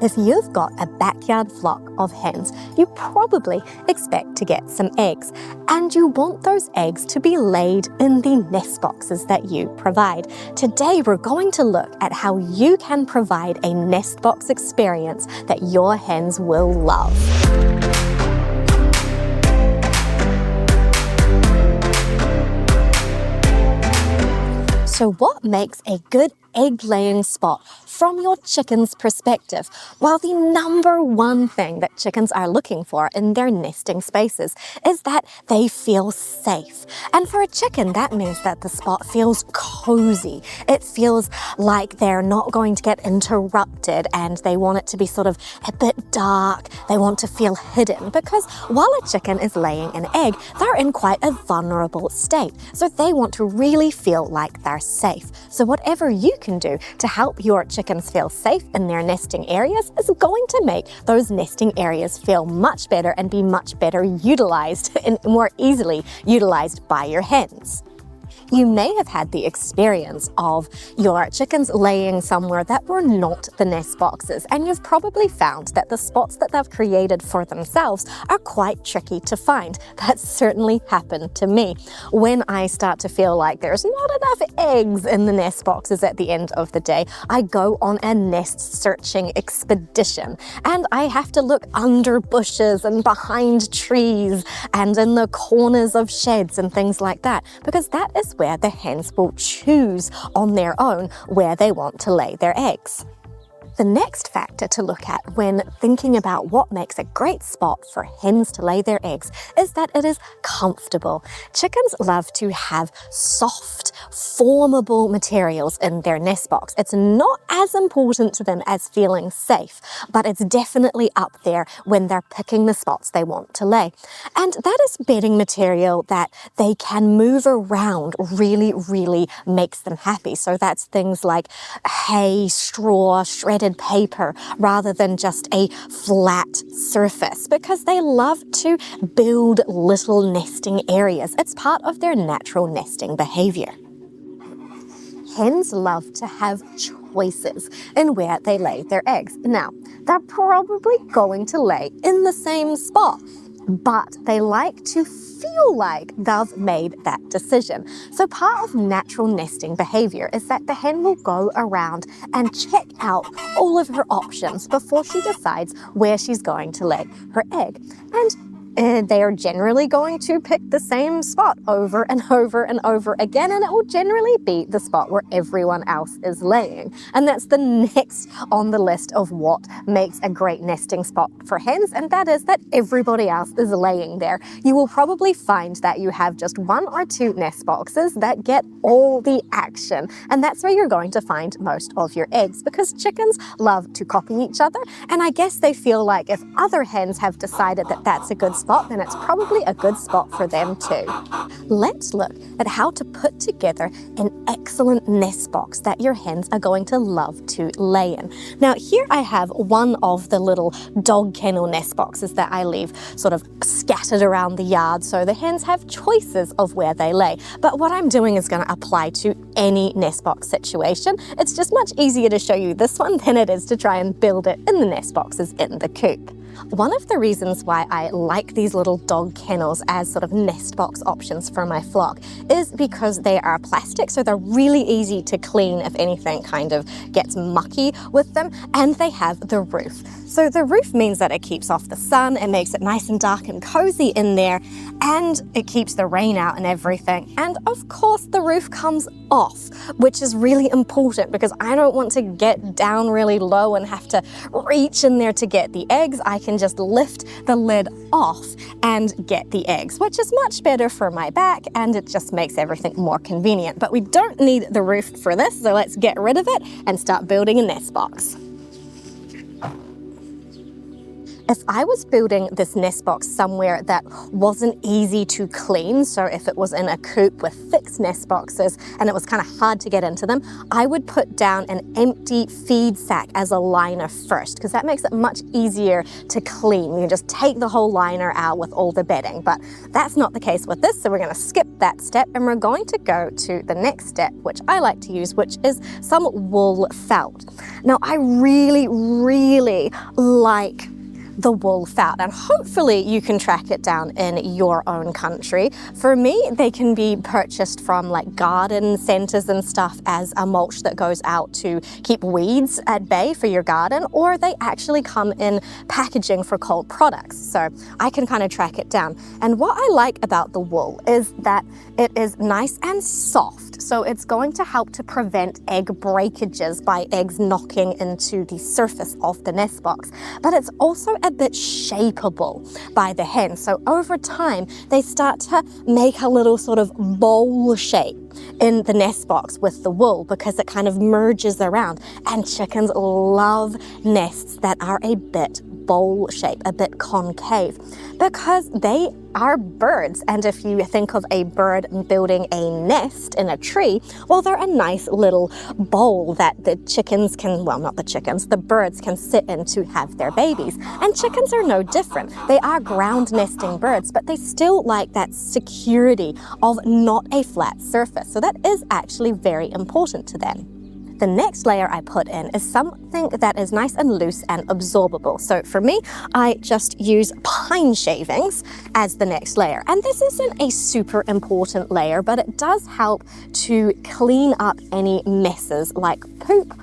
If you've got a backyard flock of hens, you probably expect to get some eggs, and you want those eggs to be laid in the nest boxes that you provide. Today, we're going to look at how you can provide a nest box experience that your hens will love. So what makes a good egg-laying spot from your chicken's perspective? Well, the number one thing that chickens are looking for in their nesting spaces is that they feel safe. And for a chicken, that means that the spot feels cozy. It feels like they're not going to get interrupted, and they want it to be sort of a bit dark. They want to feel hidden, because while a chicken is laying an egg, they're in quite a vulnerable state. So they want to really feel like they're safe. So whatever you can do to help your chickens feel safe in their nesting areas is going to make those nesting areas feel much better and be much better utilized and more easily utilized by your hens. You may have had the experience of your chickens laying somewhere that were not the nest boxes, and you've probably found that the spots that they've created for themselves are quite tricky to find. That certainly happened to me. When I start to feel like there's not enough eggs in the nest boxes at the end of the day, I go on a nest searching expedition, and I have to look under bushes and behind trees and in the corners of sheds and things like that, because that is where the hens will choose on their own where they want to lay their eggs. The next factor to look at when thinking about what makes a great spot for hens to lay their eggs is that it is comfortable. Chickens love to have soft, formable materials in their nest box. It's not as important to them as feeling safe, but it's definitely up there when they're picking the spots they want to lay. And that is bedding material that they can move around really makes them happy. So that's things like hay, straw, shredded paper, rather than just a flat surface, because they love to build little nesting areas. It's part of their natural nesting behavior. Hens love to have choices in where they lay their eggs. Now, they're probably going to lay in the same spot, but they like to feel like they've made that decision. So part of natural nesting behavior is that the hen will go around and check out all of her options before she decides where she's going to lay her egg. And they are generally going to pick the same spot over and over and over again, and it will generally be the spot where everyone else is laying. And that's the next on the list of what makes a great nesting spot for hens, and that is that everybody else is laying there. You will probably find that you have just one or two nest boxes that get all the action, and that's where you're going to find most of your eggs, because chickens love to copy each other, and I guess they feel like if other hens have decided that that's a good spot, then it's probably a good spot for them too. Let's look at how to put together an excellent nest box that your hens are going to love to lay in. Now, here I have one of the little dog kennel nest boxes that I leave sort of scattered around the yard, so the hens have choices of where they lay. But what I'm doing is going to apply to any nest box situation. It's just much easier to show you this one than it is to try and build it in the nest boxes in the coop. One of the reasons why I like these little dog kennels as sort of nest box options for my flock is because they are plastic, so they're really easy to clean if anything kind of gets mucky with them, and they have the roof. So the roof means that it keeps off the sun, it makes it nice and dark and cozy in there, and it keeps the rain out and everything. And of course the roof comes off, which is really important because I don't want to get down really low and have to reach in there to get the eggs. I can just lift the lid off and get the eggs, which is much better for my back, and it just makes everything more convenient. But we don't need the roof for this, so let's get rid of it and start building a nest box. If I was building this nest box somewhere that wasn't easy to clean, so if it was in a coop with fixed nest boxes and it was kind of hard to get into them, I would put down an empty feed sack as a liner first, because that makes it much easier to clean. You can just take the whole liner out with all the bedding, but that's not the case with this, so we're going to skip that step and we're going to go to the next step, which I like to use, which is some wool felt. Now, I really like the wool felt, and hopefully you can track it down in your own country. For me, they can be purchased from like garden centers and stuff as a mulch that goes out to keep weeds at bay for your garden, or they actually come in packaging for cold products, so I can kind of track it down. And what I like about the wool is that it is nice and soft, so it's going to help to prevent egg breakages by eggs knocking into the surface of the nest box, but it's also a bit shapeable by the hen. So over time, they start to make a little sort of bowl shape in the nest box with the wool, because it kind of merges around. And chickens love nests that are a bit bowl shape, a bit concave, because they are birds. And if you think of a bird building a nest in a tree, well, they're a nice little bowl that the chickens can, well, not the chickens, the birds can sit in to have their babies. And chickens are no different. They are ground nesting birds, but they still like that security of not a flat surface. So that is actually very important to them. The next layer I put in is something that is nice and loose and absorbable. So for me, I just use pine shavings as the next layer. And this isn't a super important layer, but it does help to clean up any messes like poop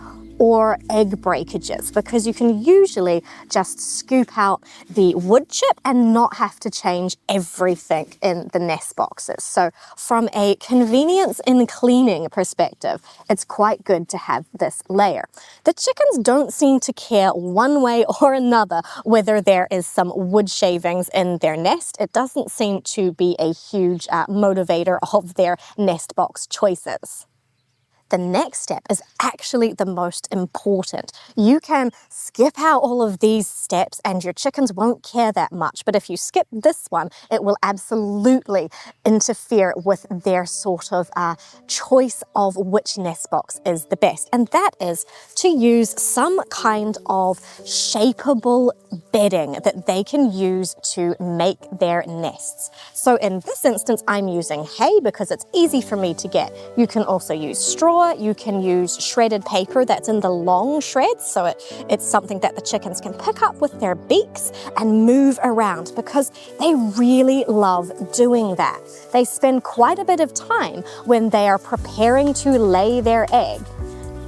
or egg breakages, because you can usually just scoop out the wood chip and not have to change everything in the nest boxes. So from a convenience in cleaning perspective, it's quite good to have this layer. The chickens don't seem to care one way or another whether there is some wood shavings in their nest. It doesn't seem to be a huge motivator of their nest box choices. The next step is actually the most important. You can skip out all of these steps and your chickens won't care that much, but if you skip this one, it will absolutely interfere with their sort of choice of which nest box is the best. And that is to use some kind of shapeable bedding that they can use to make their nests. So in this instance, I'm using hay because it's easy for me to get. You can also use straw. You can use shredded paper that's in the long shreds, so it's something that the chickens can pick up with their beaks and move around, because they really love doing that. They spend quite a bit of time when they are preparing to lay their egg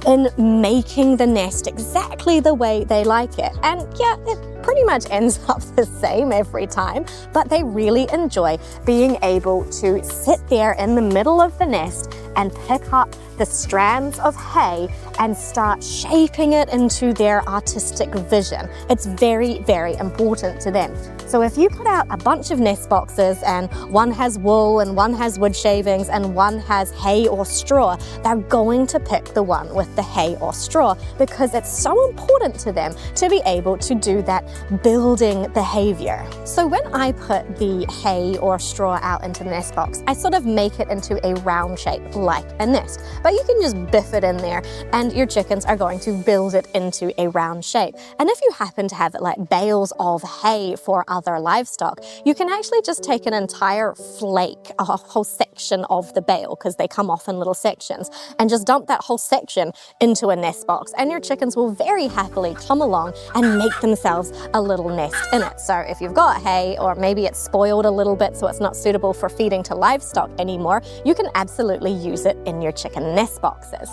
in making the nest exactly the way they like it. And yeah, it pretty much ends up the same every time, but they really enjoy being able to sit there in the middle of the nest and pick up the strands of hay and start shaping it into their artistic vision. It's very, very important to them. So if you put out a bunch of nest boxes and one has wool and one has wood shavings and one has hay or straw, they're going to pick the one with the hay or straw, because it's so important to them to be able to do that building behavior. So when I put the hay or straw out into the nest box, I sort of make it into a round shape like a nest. But you can just biff it in there and your chickens are going to build it into a round shape. And if you happen to have like bales of hay for other livestock, you can actually just take an entire flake, a whole section of the bale, because they come off in little sections, and just dump that whole section into a nest box, and your chickens will very happily come along and make themselves a little nest in it. So if you've got hay, or maybe it's spoiled a little bit so it's not suitable for feeding to livestock anymore, you can absolutely use it in your chicken nest boxes.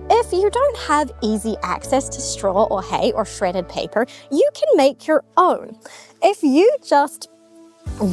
If you don't have easy access to straw or hay or shredded paper, you can make your own. If you just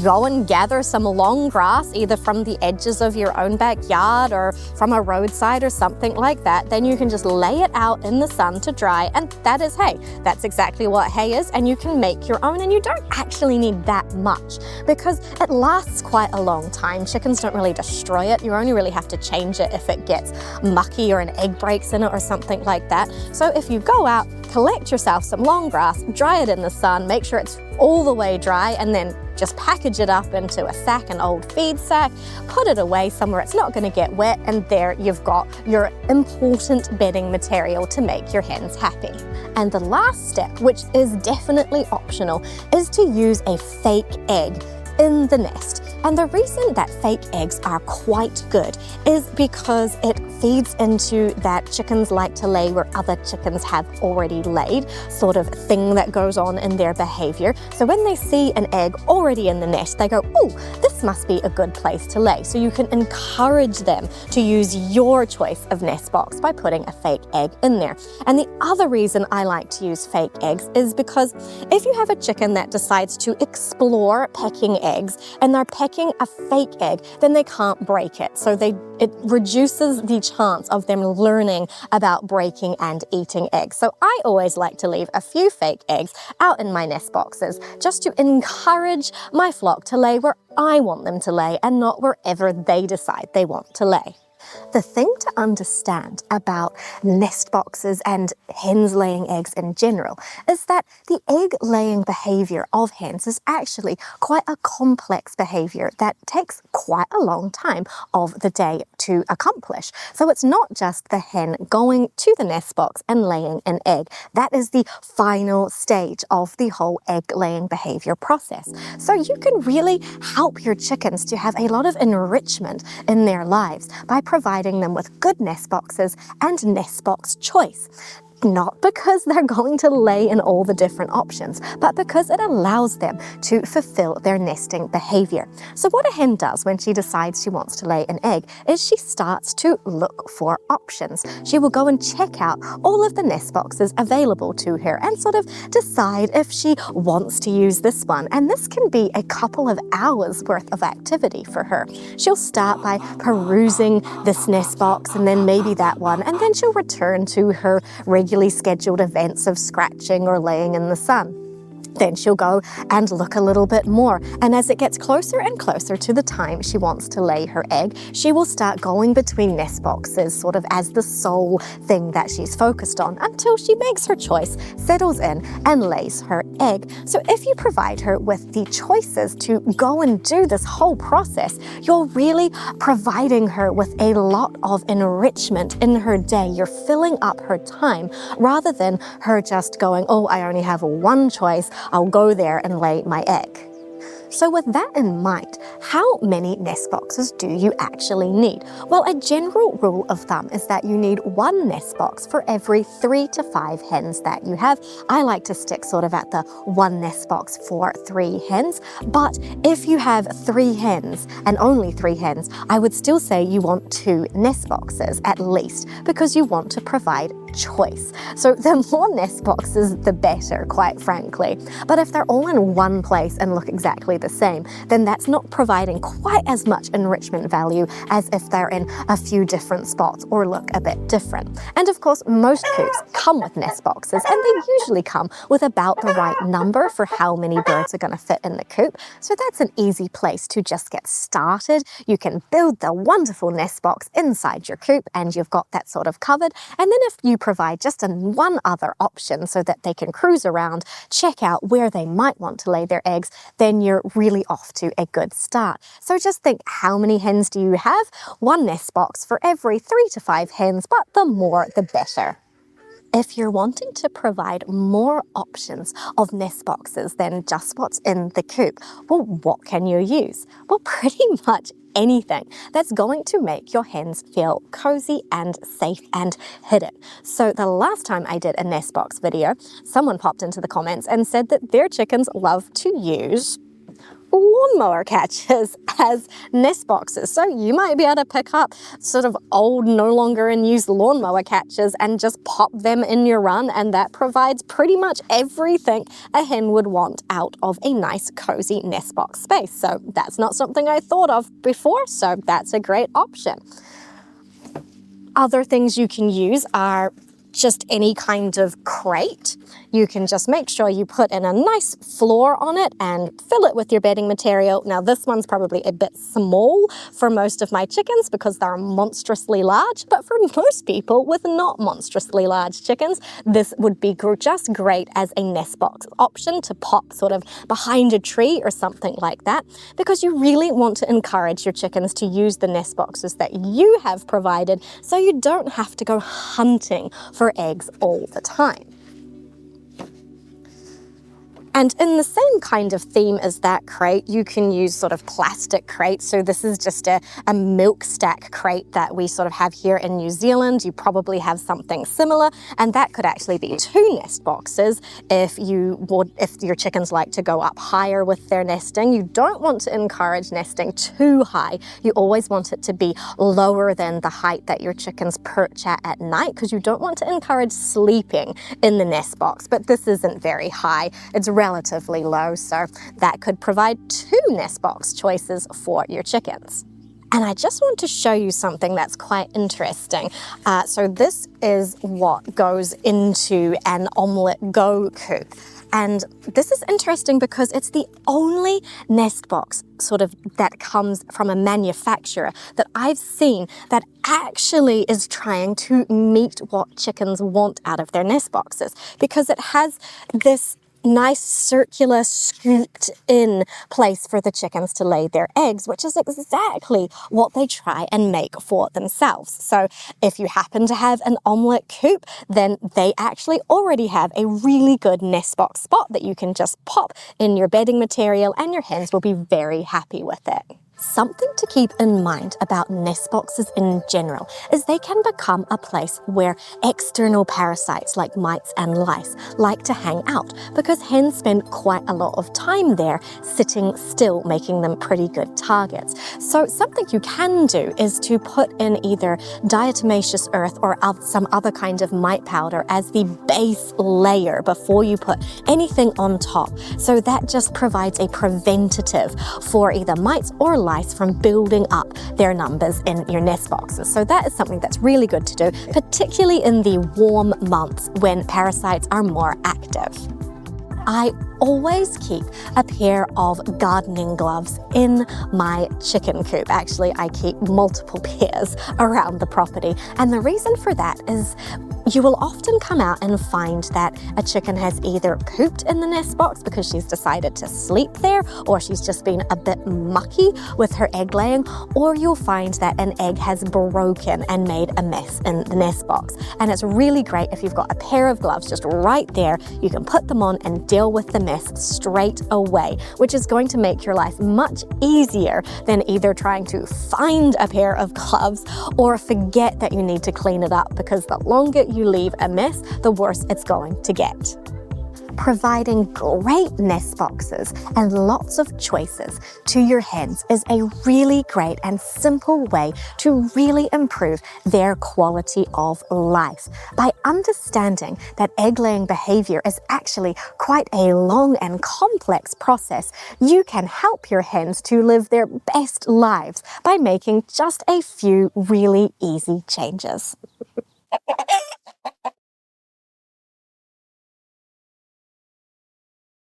go and gather some long grass, either from the edges of your own backyard or from a roadside or something like that, then you can just lay it out in the sun to dry, and that is hay. That's exactly what hay is, and you can make your own, and you don't actually need that much because it lasts quite a long time. Chickens don't really destroy it. You only really have to change it if it gets mucky or an egg breaks in it or something like that. So if you go out, collect yourself some long grass, dry it in the sun, make sure it's all the way dry, and then just package it up into a sack, an old feed sack, put it away somewhere it's not going to get wet, and there you've got your important bedding material to make your hens happy. And the last step, which is definitely optional, is to use a fake egg in the nest. And the reason that fake eggs are quite good is because it feeds into that chickens like to lay where other chickens have already laid sort of thing that goes on in their behavior. So when they see an egg already in the nest, they go, oh, this must be a good place to lay. So you can encourage them to use your choice of nest box by putting a fake egg in there. And the other reason I like to use fake eggs is because if you have a chicken that decides to explore pecking eggs and they're pecking a fake egg, then they can't break it. So it reduces the chance of them learning about breaking and eating eggs. So I always like to leave a few fake eggs out in my nest boxes just to encourage my flock to lay where I want them to lay and not wherever they decide they want to lay. The thing to understand about nest boxes and hens laying eggs in general is that the egg laying behavior of hens is actually quite a complex behavior that takes quite a long time of the day to accomplish. So it's not just the hen going to the nest box and laying an egg. That is the final stage of the whole egg laying behavior process. So you can really help your chickens to have a lot of enrichment in their lives by providing them with good nest boxes and nest box choice. Not because they're going to lay in all the different options, but because it allows them to fulfill their nesting behavior. So what a hen does when she decides she wants to lay an egg is she starts to look for options. She will go and check out all of the nest boxes available to her and sort of decide if she wants to use this one. And this can be a couple of hours worth of activity for her. She'll start by perusing this nest box and then maybe that one, and then she'll return to her regularly scheduled events of scratching or laying in the sun. Then she'll go and look a little bit more. And as it gets closer and closer to the time she wants to lay her egg, she will start going between nest boxes sort of as the sole thing that she's focused on until she makes her choice, settles in and lays her egg. So if you provide her with the choices to go and do this whole process, you're really providing her with a lot of enrichment in her day. You're filling up her time rather than her just going, oh, I only have one choice. I'll go there and lay my egg. So with that in mind, how many nest boxes do you actually need? Well, a general rule of thumb is that you need one nest box for every 3 to 5 hens that you have. I like to stick sort of at the one nest box for 3 hens, but if you have 3 hens and only 3 hens, I would still say you want 2 nest boxes at least because you want to provide choice. So the more nest boxes, the better, quite frankly. But if they're all in one place and look exactly the same, then that's not providing quite as much enrichment value as if they're in a few different spots or look a bit different. And of course, most coops come with nest boxes, and they usually come with about the right number for how many birds are going to fit in the coop. So that's an easy place to just get started. You can build the wonderful nest box inside your coop and you've got that sort of covered. And then if you provide just one other option so that they can cruise around, check out where they might want to lay their eggs, then you're really off to a good start. So just think, how many hens do you have? One nest box for every 3 to 5 hens, but the more the better. If you're wanting to provide more options of nest boxes than just what's in the coop, well, what can you use? Well, pretty much anything that's going to make your hens feel cozy and safe and hidden. So the last time I did a nest box video, someone popped into the comments and said that their chickens love to use lawnmower catchers as nest boxes. So you might be able to pick up sort of old, no longer in use lawnmower catchers and just pop them in your run, and that provides pretty much everything a hen would want out of a nice cozy nest box space. So that's not something I thought of before, so that's a great option. Other things you can use are just any kind of crate. You can just make sure you put in a nice floor on it and fill it with your bedding material. Now this one's probably a bit small for most of my chickens because they're monstrously large, but for most people with not monstrously large chickens, this would be just great as a nest box option to pop sort of behind a tree or something like that, because you really want to encourage your chickens to use the nest boxes that you have provided so you don't have to go hunting for eggs all the time. And in the same kind of theme as that crate, you can use sort of plastic crates. So this is just a milk stack crate that we sort of have here in New Zealand. You probably have something similar, and that could actually be 2 nest boxes if your chickens like to go up higher with their nesting. You don't want to encourage nesting too high. You always want it to be lower than the height that your chickens perch at night, because you don't want to encourage sleeping in the nest box. But this isn't very high. It's relatively low, so that could provide 2 nest box choices for your chickens. And I just want to show you something that's quite interesting. So this is what goes into an omelette go coop. And this is interesting because it's the only nest box sort of that comes from a manufacturer that I've seen that actually is trying to meet what chickens want out of their nest boxes, because it has this nice circular scooped in place for the chickens to lay their eggs, which is exactly what they try and make for themselves. So if you happen to have an omelette coop, then they actually already have a really good nest box spot that you can just pop in your bedding material, and your hens will be very happy with it. Something to keep in mind about nest boxes in general is they can become a place where external parasites like mites and lice like to hang out, because hens spend quite a lot of time there sitting still, making them pretty good targets. So something you can do is to put in either diatomaceous earth or some other kind of mite powder as the base layer before you put anything on top. So that just provides a preventative for either mites or lice from building up their numbers in your nest boxes. So that is something that's really good to do, particularly in the warm months when parasites are more active. I always keep a pair of gardening gloves in my chicken coop. Actually, I keep multiple pairs around the property. And the reason for that is you will often come out and find that a chicken has either pooped in the nest box because she's decided to sleep there, or she's just been a bit mucky with her egg laying, or you'll find that an egg has broken and made a mess in the nest box. And it's really great if you've got a pair of gloves just right there. You can put them on and deal with the mess straight away, which is going to make your life much easier than either trying to find a pair of gloves or forget that you need to clean it up, because the longer you leave a mess, the worse it's going to get. Providing great nest boxes and lots of choices to your hens is a really great and simple way to really improve their quality of life. By understanding that egg-laying behavior is actually quite a long and complex process, you can help your hens to live their best lives by making just a few really easy changes.